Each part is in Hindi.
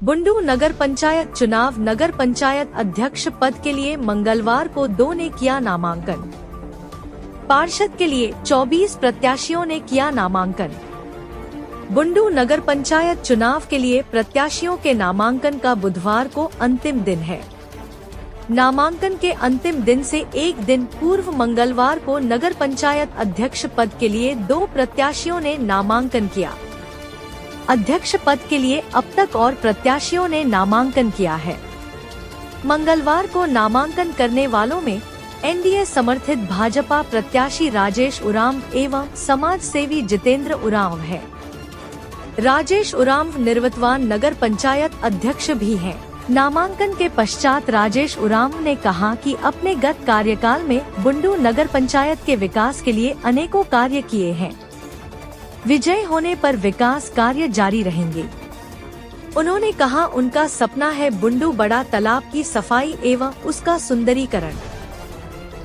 बुंडू नगर पंचायत चुनाव। नगर पंचायत अध्यक्ष पद के लिए मंगलवार को 2 ने किया नामांकन। पार्षद के लिए 24 प्रत्याशियों ने किया नामांकन। बुंडू नगर पंचायत चुनाव के लिए प्रत्याशियों के नामांकन का बुधवार को अंतिम दिन है। नामांकन के अंतिम दिन से एक दिन पूर्व मंगलवार को नगर पंचायत अध्यक्ष पद के लिए 2 प्रत्याशियों ने नामांकन किया। अध्यक्ष पद के लिए अब तक और प्रत्याशियों ने नामांकन किया है। मंगलवार को नामांकन करने वालों में एनडीए समर्थित भाजपा प्रत्याशी राजेश उरांव एवं समाज सेवी जितेंद्र उरांव है। राजेश उरांव निवर्तमान नगर पंचायत अध्यक्ष भी हैं। नामांकन के पश्चात राजेश उरांव ने कहा कि अपने गत कार्यकाल में बुंडू नगर पंचायत के विकास के लिए अनेकों कार्य किए हैं। विजय होने पर विकास कार्य जारी रहेंगे। उन्होंने कहा उनका सपना है बुंडू बड़ा तालाब की सफाई एवं उसका सुंदरीकरण।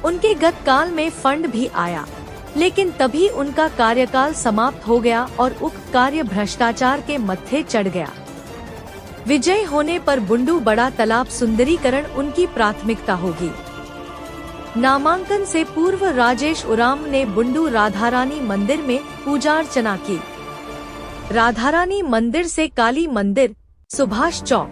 उनके गत काल में फंड भी आया, लेकिन तभी उनका कार्यकाल समाप्त हो गया और उक्त कार्य भ्रष्टाचार के मत्थे चढ़ गया। विजय होने पर बुंडू बड़ा तालाब सुंदरीकरण उनकी प्राथमिकता होगी। नामांकन से पूर्व राजेश उरांव ने बुंडू राधारानी मंदिर में पूजा अर्चना की। राधारानी मंदिर से काली मंदिर, सुभाष चौक,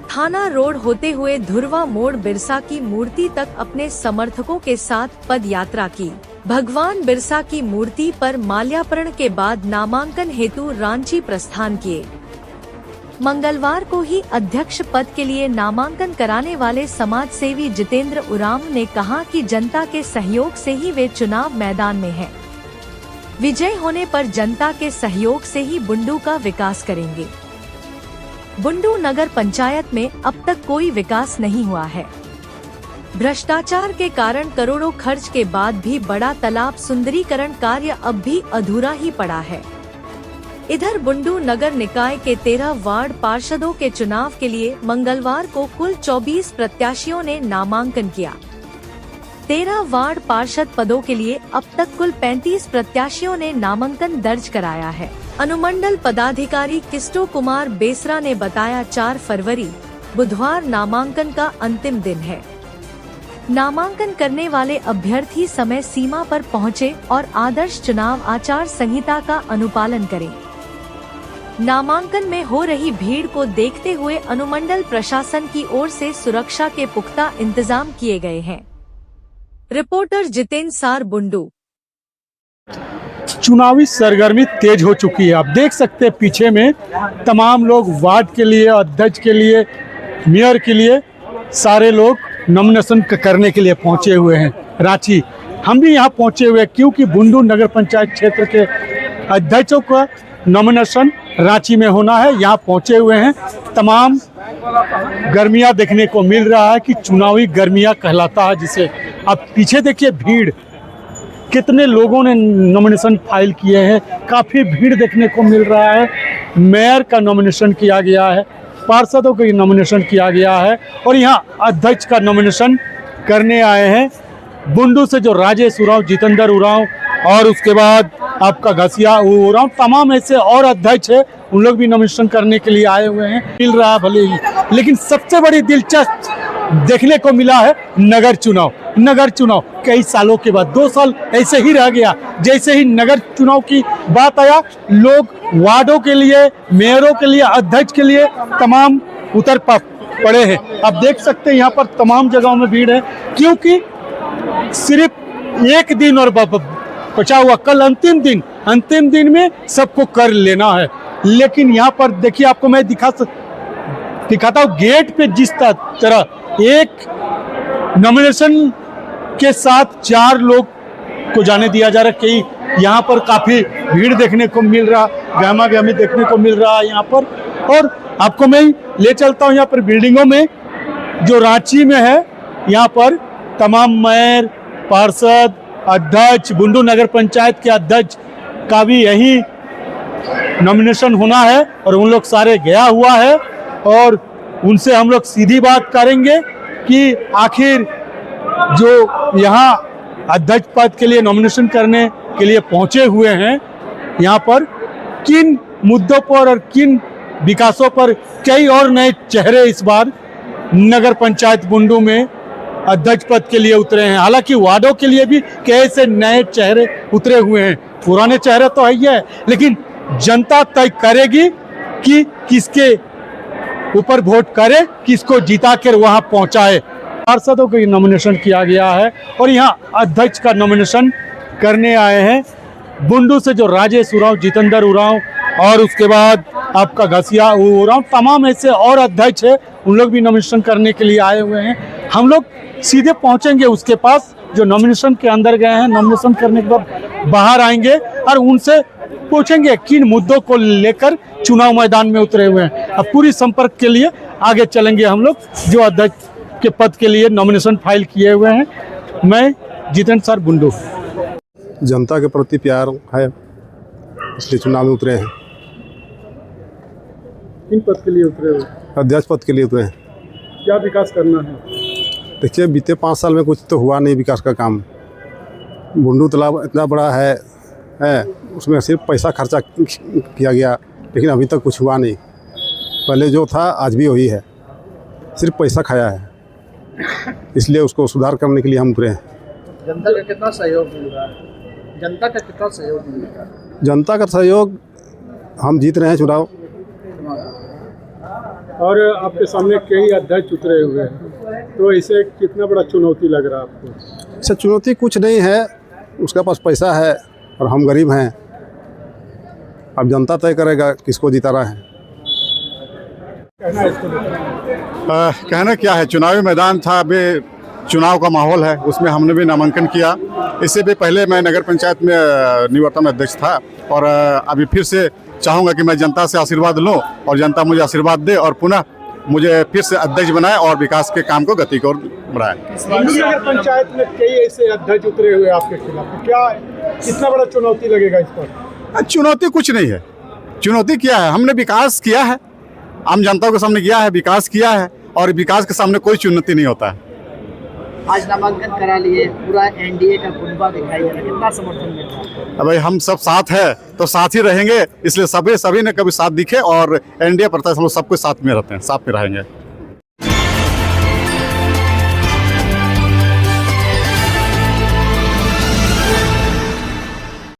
थाना रोड होते हुए धुरवा मोड़ बिरसा की मूर्ति तक अपने समर्थकों के साथ पद यात्रा की। भगवान बिरसा की मूर्ति पर माल्यार्पण के बाद नामांकन हेतु रांची प्रस्थान किए। मंगलवार को ही अध्यक्ष पद के लिए नामांकन कराने वाले समाज सेवी जितेंद्र उरांव ने कहा कि जनता के सहयोग से ही वे चुनाव मैदान में हैं। विजय होने पर जनता के सहयोग से ही बुंडू का विकास करेंगे। बुंडू नगर पंचायत में अब तक कोई विकास नहीं हुआ है। भ्रष्टाचार के कारण करोड़ों खर्च के बाद भी बड़ा तालाब सुंदरीकरण कार्य अब भी अधूरा ही पड़ा है। इधर बुंडू नगर निकाय के 13 वार्ड पार्षदों के चुनाव के लिए मंगलवार को कुल 24 प्रत्याशियों ने नामांकन किया। 13 वार्ड पार्षद पदों के लिए अब तक कुल 35 प्रत्याशियों ने नामांकन दर्ज कराया है। अनुमंडल पदाधिकारी किस्टो कुमार बेसरा ने बताया 4 फरवरी बुधवार नामांकन का अंतिम दिन है। नामांकन करने वाले अभ्यर्थी समय सीमा पर पहुंचे और आदर्श चुनाव आचार संहिता का अनुपालन करें। नामांकन में हो रही भीड़ को देखते हुए अनुमंडल प्रशासन की ओर से सुरक्षा के पुख्ता इंतजाम किए गए हैं। रिपोर्टर जितेंद्र सार, बुंडू। चुनावी सरगर्मी तेज हो चुकी है। आप देख सकते हैं पीछे में तमाम लोग वार्ड के लिए, अध्यक्ष के लिए, मेयर के लिए सारे लोग नॉमिनेशन करने के लिए पहुंचे हुए हैं रांची। हम भी यहाँ पहुंचे हुए क्योंकि बुंडू नगर पंचायत क्षेत्र के अध्यक्षों का नॉमिनेशन रांची में होना है। यहाँ पहुंचे हुए हैं। तमाम गर्मियाँ देखने को मिल रहा है कि चुनावी गर्मियाँ कहलाता है जिसे। अब पीछे देखिए भीड़, कितने लोगों ने नॉमिनेशन फाइल किए हैं। काफ़ी भीड़ देखने को मिल रहा है। मेयर का नॉमिनेशन किया गया है, पार्षदों का नॉमिनेशन किया गया है और यहाँ अध्यक्ष का नॉमिनेशन करने आए हैं बुंडू से जो राजेश उरांव, जितेंद्र उरांव और उसके बाद आपका घसिया उरांव, तमाम ऐसे और अध्यक्ष है, उन लोग भी नॉमिनेशन करने के लिए आए हुए हैं। मिल रहा भले ही, लेकिन सबसे बड़ी दिलचस्प देखने को मिला है नगर चुनाव। नगर चुनाव कई सालों के बाद 2 साल ऐसे ही रह गया। जैसे ही नगर चुनाव की बात आया, लोग वार्डों के लिए, मेयरों के लिए, अध्यक्ष के लिए तमाम उतर पड़े हैं। अब देख सकते हैं यहाँ पर तमाम जगहों में भीड़ है क्योंकि सिर्फ एक दिन और बचा हुआ, कल अंतिम दिन में सबको कर लेना है। लेकिन यहाँ पर देखिए, आपको मैं दिखाता हूँ गेट पे जिस तरह एक नॉमिनेशन के साथ 4 लोग को जाने दिया जा रहा है। कई यहाँ पर काफी भीड़ देखने को मिल रहा, गहमा गहमी देखने को मिल रहा है यहाँ पर। और आपको मैं ले चलता हूँ यहाँ पर बिल्डिंगों में जो रांची में है। यहाँ पर तमाम मेयर, पार्षद, अध्यक्ष, बुंडू नगर पंचायत के अध्यक्ष का भी यही नॉमिनेशन होना है और उन लोग सारे गया हुआ है और उनसे हम लोग सीधी बात करेंगे कि आखिर जो यहाँ अध्यक्ष पद के लिए नॉमिनेशन करने के लिए पहुंचे हुए हैं, यहाँ पर किन मुद्दों पर और किन विकासों पर कई और नए चेहरे इस बार नगर पंचायत बुंडू में अध्यक्ष पद के लिए उतरे हैं। हालांकि वार्डों के लिए भी कई से नए चेहरे उतरे हुए हैं। पुराने चेहरे तो है ही है, लेकिन जनता तय करेगी कि किसके ऊपर वोट करे, किसको जिता कर वहां पहुंचाए। पार्षदों को नॉमिनेशन किया गया है और यहाँ अध्यक्ष का नॉमिनेशन करने आए हैं बुंडू से जो राजेश उरांव, जितेंद्र उरांव और उसके बाद आपका घसिया उरांव, तमाम ऐसे और अध्यक्ष है, उन लोग भी नॉमिनेशन करने के लिए आए हुए हैं। हम लोग सीधे पहुंचेंगे उसके पास जो नॉमिनेशन के अंदर गए हैं। नॉमिनेशन करने के बाद बाहर आएंगे और उनसे पूछेंगे किन मुद्दों को लेकर चुनाव मैदान में उतरे हुए हैं। अब पूरी संपर्क के लिए आगे चलेंगे हम लोग जो अध्यक्ष के पद के लिए नॉमिनेशन फाइल किए हुए हैं। मैं जितेंद्र सर, बुंडू। जनता के प्रति प्यार है इसलिए चुनाव में उतरे हैं। किन पद के लिए उतरे हुए? अध्यक्ष पद के लिए उतरे हैं। क्या विकास करना है? देखिए, बीते 5 साल में कुछ तो हुआ नहीं विकास का काम। बुंडू तालाब इतना बड़ा है उसमें सिर्फ पैसा खर्चा किया गया, लेकिन अभी तक कुछ हुआ नहीं। पहले जो था आज भी वही है, सिर्फ पैसा खाया है। इसलिए उसको सुधार करने के लिए हम उतरे हैं। जनता का कितना सहयोग मिल रहा है? जनता का कितना सहयोग मिल रहा है? जनता का सहयोग, हम जीत रहे हैं चुनाव। और आपके सामने कई अध्यक्ष उतरे हुए हैं, तो इसे कितना बड़ा चुनौती लग रहा है आपको? अच्छा, चुनौती कुछ नहीं है, उसका पास पैसा है और हम गरीब हैं। अब जनता तय करेगा किसको जिताना है। कहना क्या है, चुनावी मैदान था, अभी चुनाव का माहौल है, उसमें हमने भी नामांकन किया। इससे भी पहले मैं नगर पंचायत में निवर्तमान अध्यक्ष था और अभी फिर से चाहूँगा कि मैं जनता से आशीर्वाद लूँ और जनता मुझे आशीर्वाद दे और पुनः मुझे फिर से अध्यक्ष बनाए और विकास के काम को गति को बढ़ाए। नगर पंचायत में कई ऐसे अध्यक्ष उतरे हुए आपके खिलाफ, क्या कितना बड़ा चुनौती लगेगा इस पर? चुनौती कुछ नहीं है। चुनौती क्या है, हमने विकास किया है, आम जनता के सामने किया है, विकास किया है और विकास के सामने कोई चुनौती नहीं होता है। आज नामांकन करा लिए, पूरा एनडीए का कुनबा दिखाई दे रहा है, कितना समर्थन मिल रहा है? भाई हम सब साथ हैं तो साथ ही रहेंगे, इसलिए सभी ने कभी साथ दिखे और एनडीए प्रत्याशी हम लोग सबके साथ में रहते हैं, साथ में रहेंगे।